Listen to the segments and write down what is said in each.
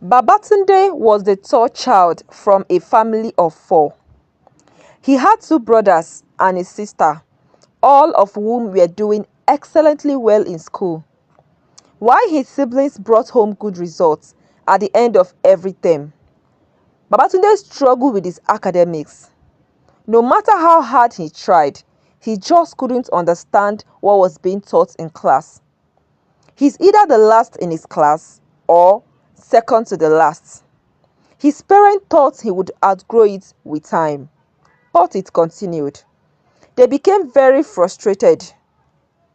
Babatunde was the third child from a family of four. He had two brothers and a sister, all of whom were doing excellently well in school. While his siblings brought home good results at the end of every term, Babatunde struggled with his academics. No matter how hard he tried, he just couldn't understand what was being taught in class. He's either the last in his class or second to the last. His parents thought he would outgrow it with time, but it continued. They became very frustrated.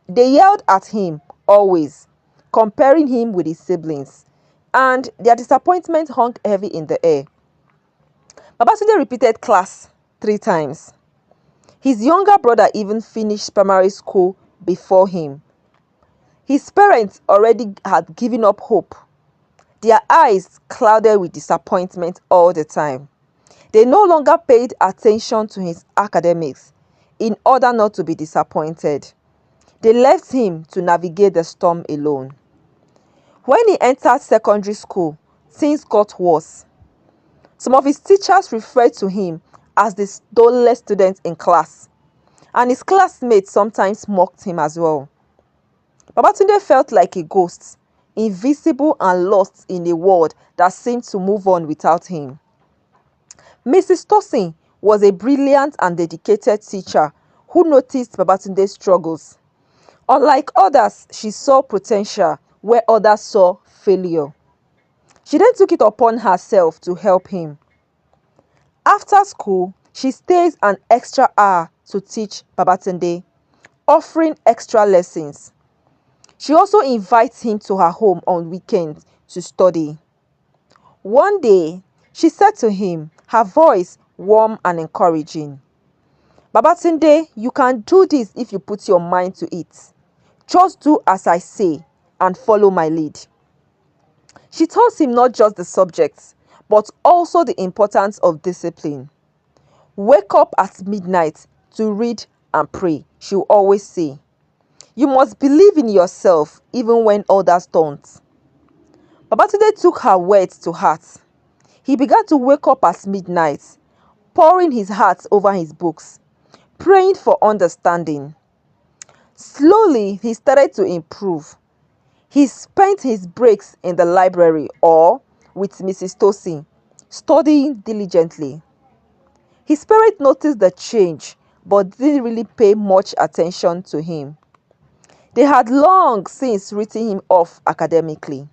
They yelled at him always, comparing him with his siblings, and their disappointment hung heavy in the air. Babatunde repeated class 3 times. His younger brother even finished primary school before him. His parents already had given up hope. Their eyes clouded with disappointment all the time. They no longer paid attention to his academics in order not to be disappointed. They left him to navigate the storm alone. When he entered secondary school, things got worse. Some of his teachers referred to him as the dullest student in class, and his classmates sometimes mocked him as well. Babatunde felt like a ghost, invisible and lost in a world that seemed to move on without him. Mrs. Tosin was a brilliant and dedicated teacher who noticed Babatunde's struggles. Unlike others, she saw potential where others saw failure. She then took it upon herself to help him. After school, she stays an extra hour to teach Babatunde, offering extra lessons. She also invites him to her home on weekends to study. One day, she said to him, her voice warm and encouraging, "Babatunde, you can do this if you put your mind to it. Just do as I say and follow my lead." She taught him not just the subjects, but also the importance of discipline. "Wake up at midnight to read and pray," she will always say. "You must believe in yourself even when others don't." Babatunde took her words to heart. He began to wake up at midnight, pouring his heart over his books, praying for understanding. Slowly, he started to improve. He spent his breaks in the library or with Mrs. Tosin, studying diligently. His parents noticed the change but didn't really pay much attention to him. They had long since written him off academically.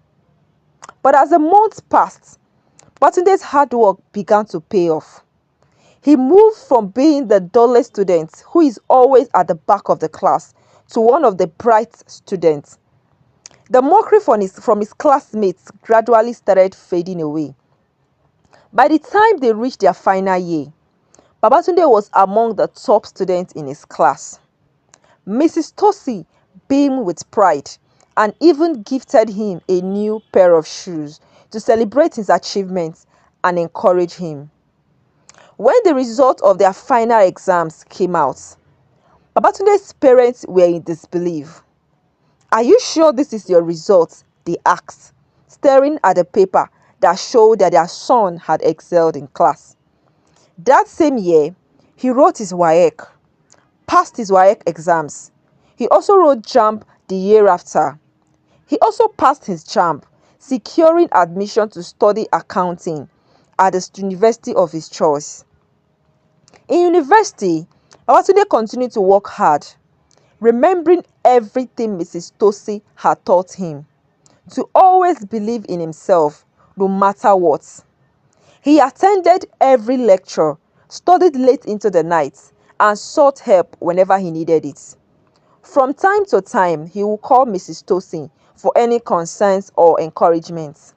But as the months passed, Babatunde's hard work began to pay off. He moved from being the dullest student who is always at the back of the class to one of the bright students. The mockery from his classmates gradually started fading away. By the time they reached their final year, Babatunde was among the top students in his class. Mrs. Tosi beamed with pride and even gifted him a new pair of shoes to celebrate his achievements and encourage him. When the result of their final exams came out, Babatunde's parents were in disbelief. "Are you sure this is your result?" they asked, staring at the paper that showed that their son had excelled in class. That same year, he wrote his WAEC, passed his WAEC exams. He also wrote JAMB the year after. He also passed his JAMB, securing admission to study accounting at the university of his choice. In university, Babatunde continued to work hard, remembering everything Mrs. Tosi had taught him, to always believe in himself no matter what. He attended every lecture, studied late into the night, and sought help whenever he needed it. From time to time, he would call Mrs. Tosin for any concerns or encouragement.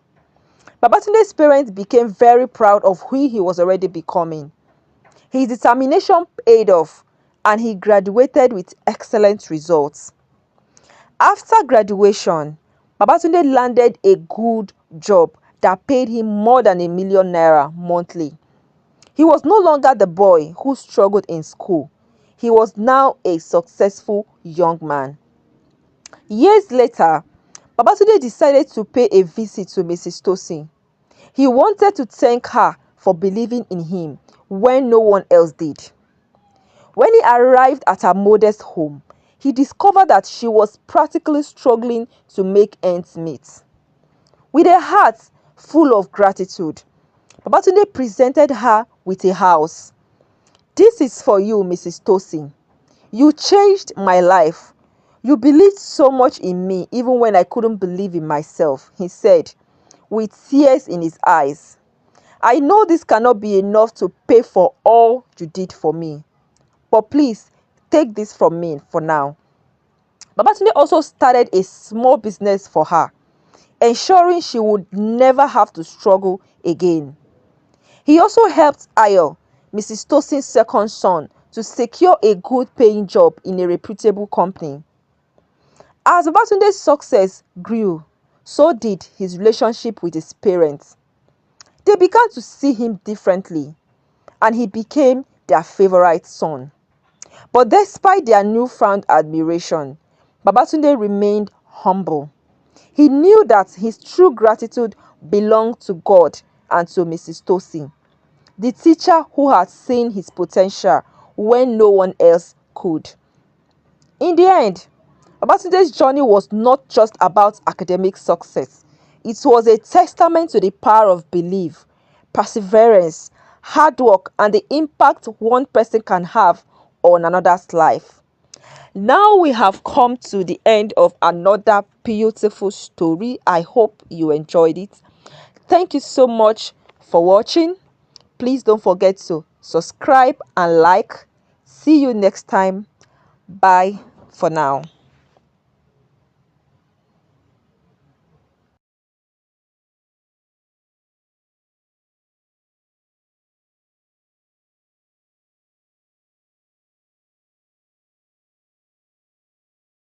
Babatunde's parents became very proud of who he was already becoming. His determination paid off, and he graduated with excellent results. After graduation, Babatunde landed a good job that paid him more than ₦1 million monthly. He was no longer the boy who struggled in school. He was now a successful young man. Years later, Babatunde decided to pay a visit to Mrs. Tosin. He wanted to thank her for believing in him when no one else did. When he arrived at her modest home, he discovered that she was practically struggling to make ends meet. With a heart full of gratitude, Babatunde presented her with a house. "This is for you, Mrs. Tosin. You changed my life. You believed so much in me even when I couldn't believe in myself," he said, with tears in his eyes. "I know this cannot be enough to pay for all you did for me, but please take this from me for now." Babatunde also started a small business for her, ensuring she would never have to struggle again. He also helped Ayo, Mrs. Tosin's second son, to secure a good paying job in a reputable company. As Babatunde's success grew, so did his relationship with his parents. They began to see him differently, and he became their favorite son. But despite their newfound admiration, Babatunde remained humble. He knew that his true gratitude belonged to God and to Mrs. Tosin, the teacher who had seen his potential when no one else could. In the end, Babatunde's journey was not just about academic success. It was a testament to the power of belief, perseverance, hard work, and the impact one person can have on another's life. Now we have come to the end of another beautiful story. I hope you enjoyed it. Thank you so much for watching. Please don't forget to subscribe and like. See you next time. Bye for now.